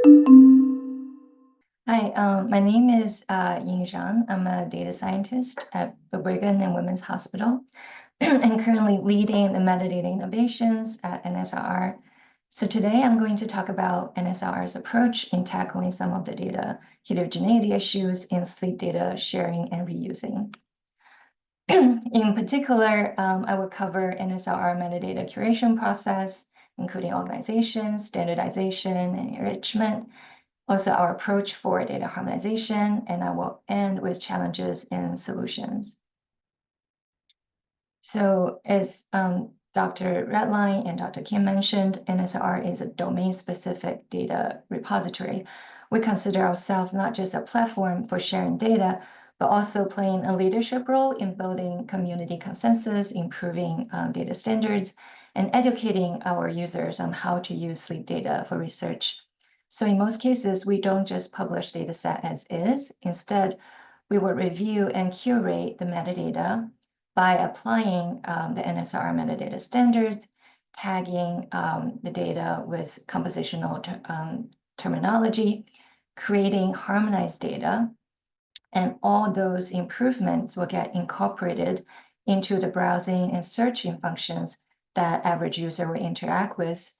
Hi, my name is Zhang. I'm a data scientist at Brigham and Women's Hospital and currently leading the metadata innovations at NSRR. So today I'm going to talk about NSRR's approach in tackling some of the data heterogeneity issues in sleep data sharing and reusing. In particular, I will cover NSRR metadata curation process, including organization, standardization, and enrichment, also our approach for data harmonization, and I will end with challenges and solutions. So as Dr. Redline and Dr. Kim mentioned, NSRR is a domain-specific data repository. We consider ourselves not just a platform for sharing data, but also playing a leadership role in building community consensus, improving data standards, and educating our users on how to use sleep data for research. So in most cases, we don't just publish dataset as is. Instead, we will review and curate the metadata by applying the NSRR metadata standards, tagging the data with compositional terminology, creating harmonized data, and all those improvements will get incorporated into the browsing and searching functions that average user will interact with.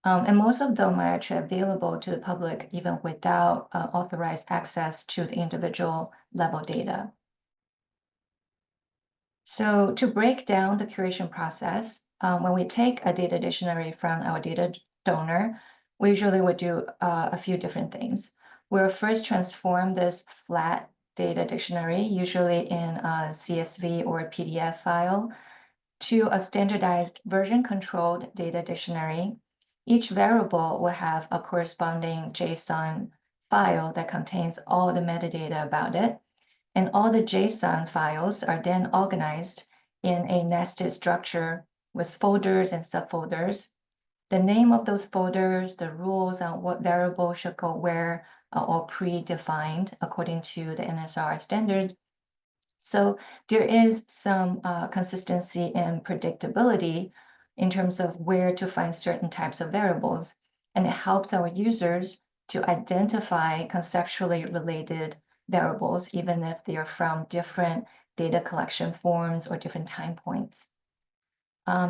And most of them are actually available to the public even without authorized access to the individual level data. So to break down the curation process, when we take a data dictionary from our data donor, we usually would do a few different things. We'll first transform this flat data dictionary, usually in a CSV or a PDF file, to a standardized version-controlled data dictionary. Each variable will have a corresponding JSON file that contains all the metadata about it. And all the JSON files are then organized in a nested structure with folders and subfolders. The name of those folders, the rules on what variable should go where are all predefined according to the NSRR standard. So there is some consistency and predictability in terms of where to find certain types of variables, and it helps our users to identify conceptually related variables, even if they are from different data collection forms or different time points.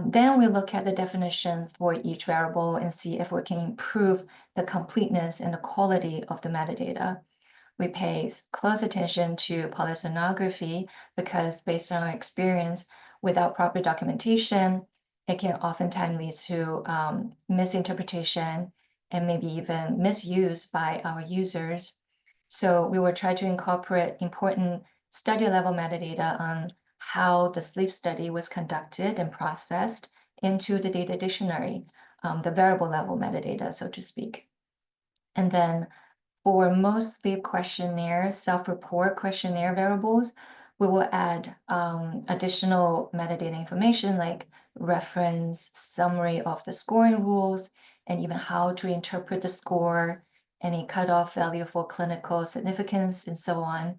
Then we look at the definition for each variable and see if we can improve the completeness and the quality of the metadata. We pay close attention to polysomnography because based on our experience, without proper documentation, it can oftentimes lead to misinterpretation and maybe even misuse by our users. So we will try to incorporate important study level metadata on how the sleep study was conducted and processed into the data dictionary, the variable level metadata, so to speak. And then for most sleep questionnaire, self-report questionnaire variables, we will add additional metadata information like reference, summary of the scoring rules, and even how to interpret the score, any cutoff value for clinical significance, and so on.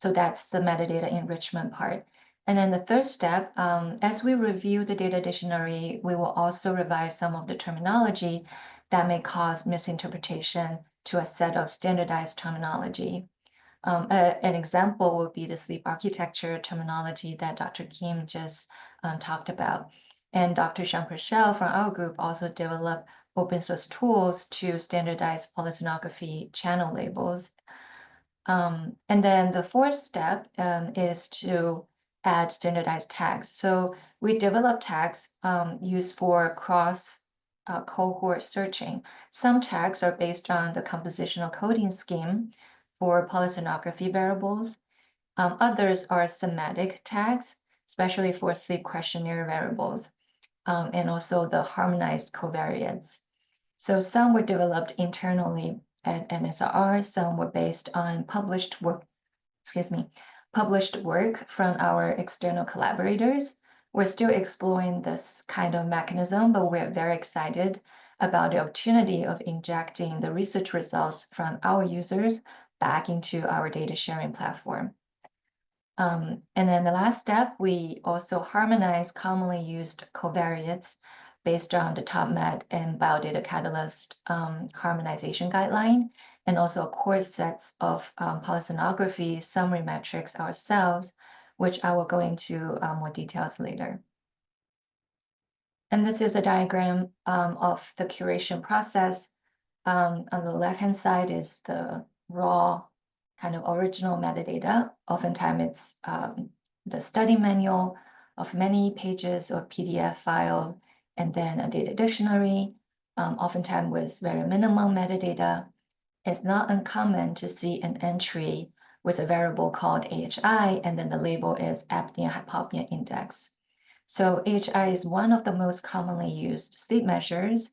So that's the metadata enrichment part. And then the third step, as we review the data dictionary, we will also revise some of the terminology that may cause misinterpretation to a set of standardized terminology. An example would be the sleep architecture terminology that Dr. Kim just talked about. And Dr. Zhang from our group also developed open source tools to standardize polysomnography channel labels. And then the fourth step is to add standardized tags. So we develop tags used for cross cohort searching. Some tags are based on the compositional coding scheme for polysomnography variables. Others are semantic tags, especially for sleep questionnaire variables, and also the harmonized covariates. So some were developed internally at NSRR, some were based on published work from our external collaborators. We're still exploring this kind of mechanism, but we're very excited about the opportunity of injecting the research results from our users back into our data sharing platform. And then the last step, we also harmonize commonly used covariates based on the TopMed and Biodata Catalyst harmonization guideline, and also a core sets of polysomnography summary metrics ourselves, which I will go into more details later. And this is a diagram of the curation process. On the left-hand side is the raw kind of original metadata. Oftentimes it's the study manual of many pages or PDF file, and then a data dictionary, oftentimes with very minimal metadata. It's not uncommon to see an entry with a variable called AHI, and then the label is apnea-hypopnea index. So AHI is one of the most commonly used sleep measures,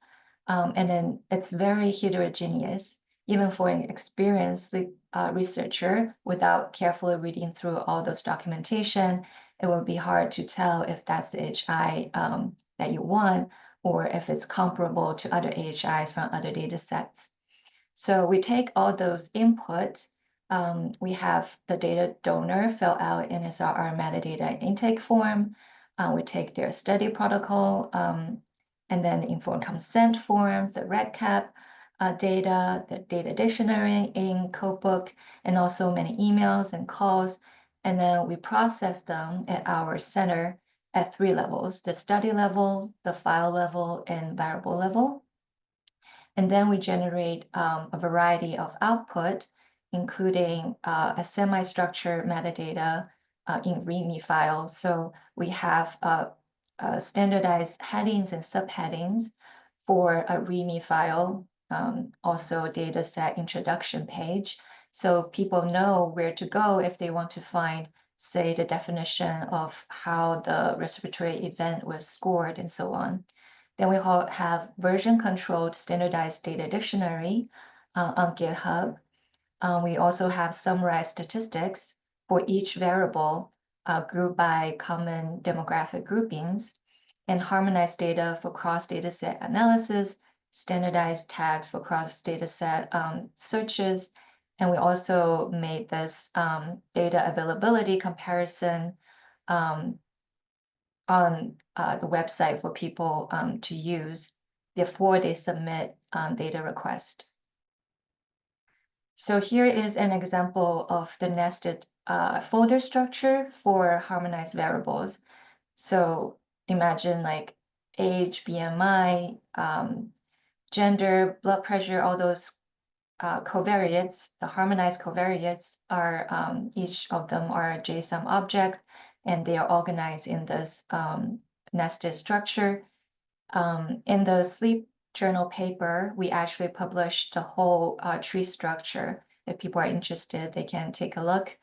and then it's very heterogeneous. Even for an experienced sleep researcher, without carefully reading through all those documentation, it will be hard to tell if that's the AHI that you want, or if it's comparable to other AHIs from other data sets. So we take all those inputs. We have the data donor fill out NSRR metadata intake form. We take their study protocol, and then the informed consent form, the REDCap data, the data dictionary in codebook, and also many emails and calls. And then we process them at our center at 3 levels: the study level, the file level, and variable level. And then we generate a variety of output, including a semi-structured metadata in README files. So we have standardized headings and subheadings for a README file, also data set introduction page. So people know where to go if they want to find, say, the definition of how the respiratory event was scored and so on. Then we have version-controlled standardized data dictionary on GitHub. We also have summarized statistics for each variable grouped by common demographic groupings, and harmonized data for cross-dataset analysis, standardized tags for cross-dataset searches, and we also made this data availability comparison on the website for people to use before they submit data request. So here is an example of the nested folder structure for harmonized variables. So imagine like age, BMI, gender, blood pressure, all those covariates. The harmonized covariates are each of them are a JSON object, and they are organized in this nested structure. In the sleep journal paper, we actually published the whole tree structure. If people are interested, they can take a look.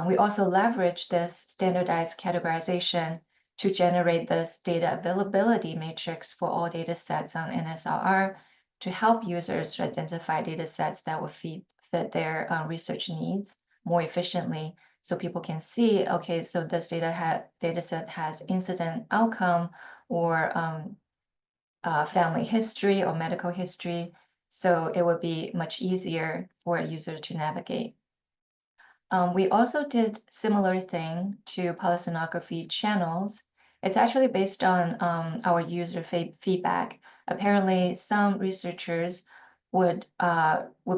We also leverage this standardized categorization to generate this data availability matrix for all data sets on NSRR to help users to identify data sets that will fit their research needs more efficiently, so people can see, okay, so this data set has incident outcome or family history or medical history, so it would be much easier for a user to navigate. We also did similar thing to polysomnography channels. It's actually based on our user feedback. Apparently, some researchers would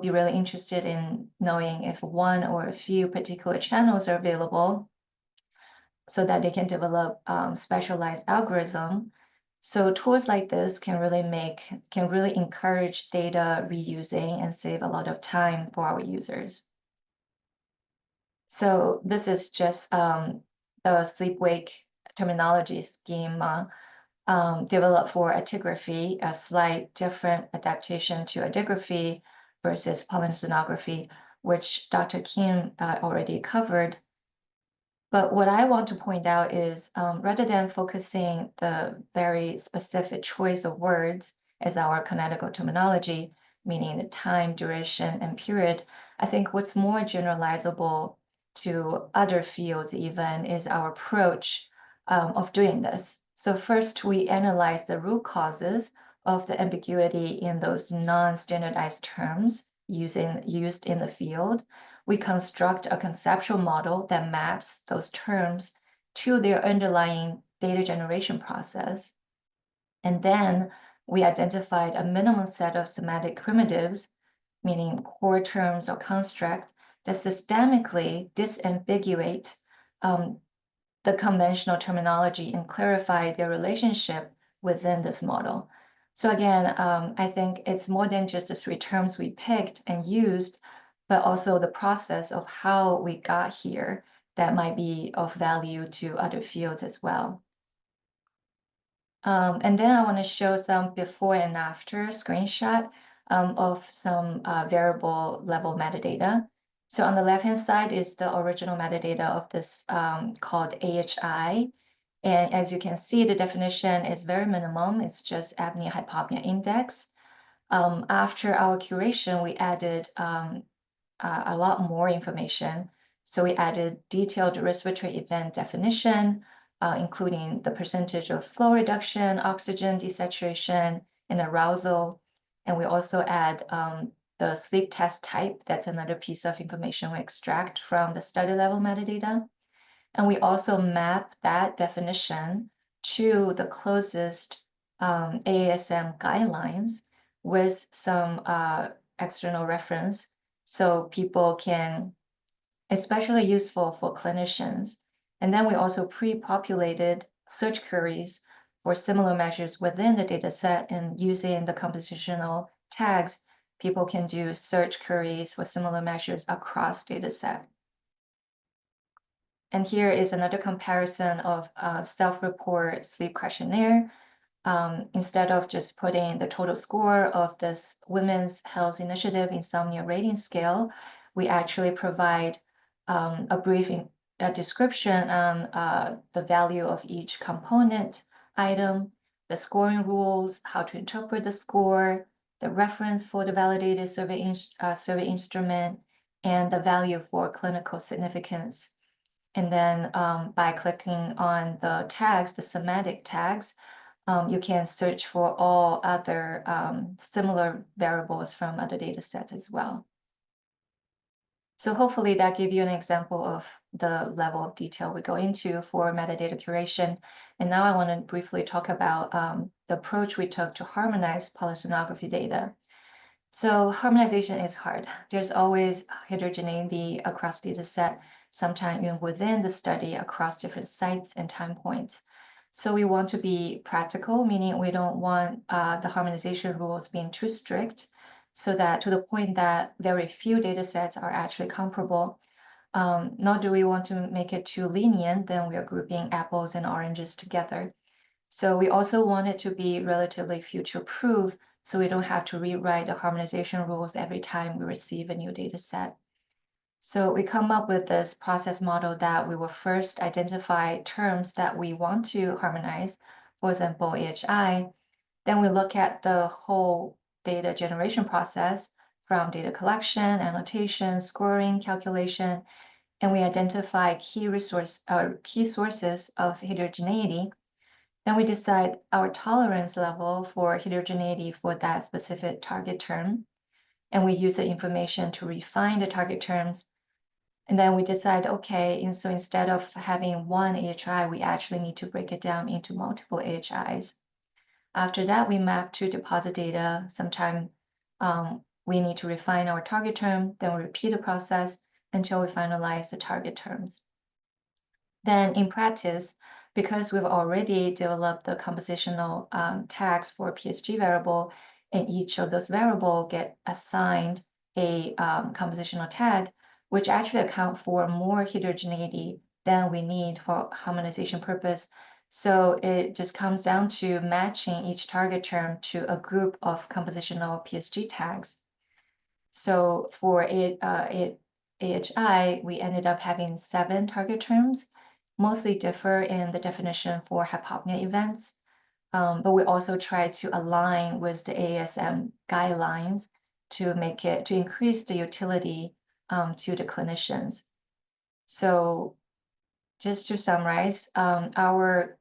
be really interested in knowing if one or a few particular channels are available, so that they can develop specialized algorithm. So tools like this can really encourage data reusing and save a lot of time for our users. So this is just the sleep-wake terminology schema developed for actigraphy, a slight different adaptation to actigraphy versus polysomnography, which Dr. Kim already covered. But what I want to point out is rather than focusing the very specific choice of words as our canonical terminology, meaning the time, duration, and period, I think what's more generalizable to other fields even is our approach of doing this. So first, we analyze the root causes of the ambiguity in those non-standardized terms used in the field. We construct a conceptual model that maps those terms to their underlying data generation process. And then we identified a minimum set of semantic primitives, meaning core terms or construct, that systemically disambiguate the conventional terminology and clarify their relationship within this model. So again, I think it's more than just the 3 terms we picked and used, but also the process of how we got here that might be of value to other fields as well. And then I want to show some before and after screenshot of some variable level metadata. So on the left-hand side is the original metadata of this called AHI. And as you can see, the definition is very minimum. It's just apnea-hypopnea index. After our curation, we added a lot more information. So we added detailed respiratory event definition, including the percentage of flow reduction, oxygen desaturation, and arousal. And we also add the sleep test type. That's another piece of information we extract from the study level metadata. And we also map that definition to the closest AASM guidelines with some external reference so people can, especially useful for clinicians. And then we also pre-populated search queries for similar measures within the data set, and using the compositional tags, people can do search queries for similar measures across data set. And here is another comparison of self-report sleep questionnaire. Instead of just putting the total score of this Women's Health Initiative Insomnia Rating Scale, we actually provide a brief description on the value of each component item, the scoring rules, how to interpret the score, the reference for the validated survey instrument, and the value for clinical significance. And then by clicking on the tags, the semantic tags, you can search for all other similar variables from other data sets as well. So hopefully that gives you an example of the level of detail we go into for metadata curation. And now I want to briefly talk about the approach we took to harmonize polysomnography data. So harmonization is hard. There's always heterogeneity across data set, sometimes even within the study across different sites and time points. So we want to be practical, meaning we don't want the harmonization rules being too strict, so that to the point that very few data sets are actually comparable. Nor do we want to make it too lenient, then we are grouping apples and oranges together. So we also want it to be relatively future-proof, so we don't have to rewrite the harmonization rules every time we receive a new data set. So we come up with this process model that we will first identify terms that we want to harmonize, for example, AHI. Then we look at the whole data generation process from data collection, annotation, scoring, calculation, and we identify key sources of heterogeneity. Then we decide our tolerance level for heterogeneity for that specific target term. And we use the information to refine the target terms. And then we decide, okay, and so instead of having one AHI, we actually need to break it down into multiple AHIs. After that, we map to deposit data. Sometime we need to refine our target term, then we repeat the process until we finalize the target terms. Then in practice, because we've already developed the compositional tags for PSG variable, and each of those variables get assigned a compositional tag, which actually account for more heterogeneity than we need for harmonization purpose. So it just comes down to matching each target term to a group of compositional PSG tags. So for AHI, we ended up having 7 target terms, mostly differ in the definition for hypopnea events, but we also try to align with the AASM guidelines to increase the utility to the clinicians. So just to summarize, our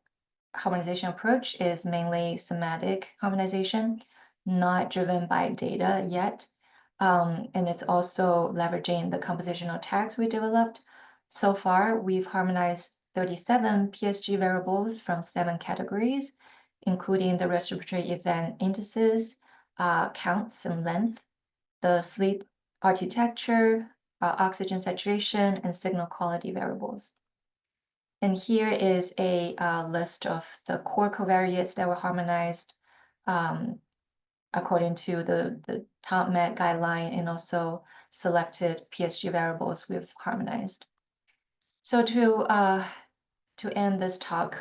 harmonization approach is mainly semantic harmonization, not driven by data yet. And it's also leveraging the compositional tags we developed. So far, we've harmonized 37 PSG variables from 7 categories, including the respiratory event indices, counts and length, the sleep architecture, oxygen saturation, and signal quality variables. And here is a list of the core covariates that were harmonized according to the top Met guideline, and also selected PSG variables we've harmonized. So to end this talk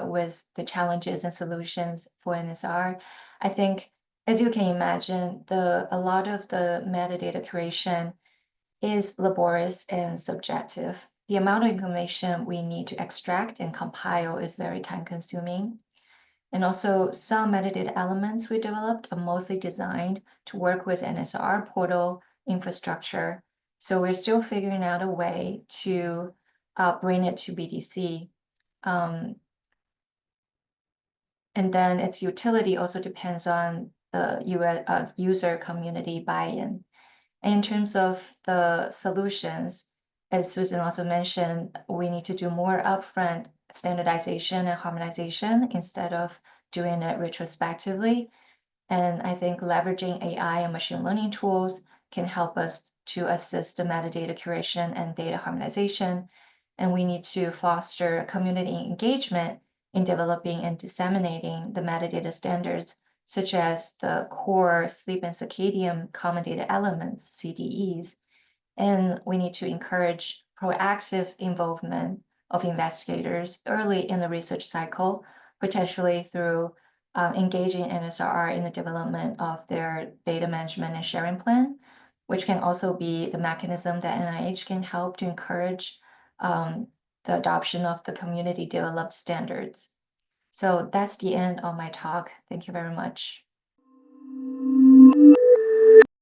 with the challenges and solutions for NSR, I think, as you can imagine, a lot of the metadata curation is laborious and subjective. The amount of information we need to extract and compile is very time-consuming. And also, some metadata elements we developed are mostly designed to work with NSRR portal infrastructure. So we're still figuring out a way to bring it to BDC. And then its utility also depends on the user community buy-in. In terms of the solutions, as Susan also mentioned, we need to do more upfront standardization and harmonization instead of doing it retrospectively. And I think leveraging AI and machine learning tools can help us to assist the metadata curation and data harmonization. And we need to foster community engagement in developing and disseminating the metadata standards, such as the core sleep and circadian common data elements, CDEs. And we need to encourage proactive involvement of investigators early in the research cycle, potentially through engaging NSRR in the development of their data management and sharing plan, which can also be the mechanism that NIH can help to encourage the adoption of the community developed standards. So that's the end of my talk. Thank you very much.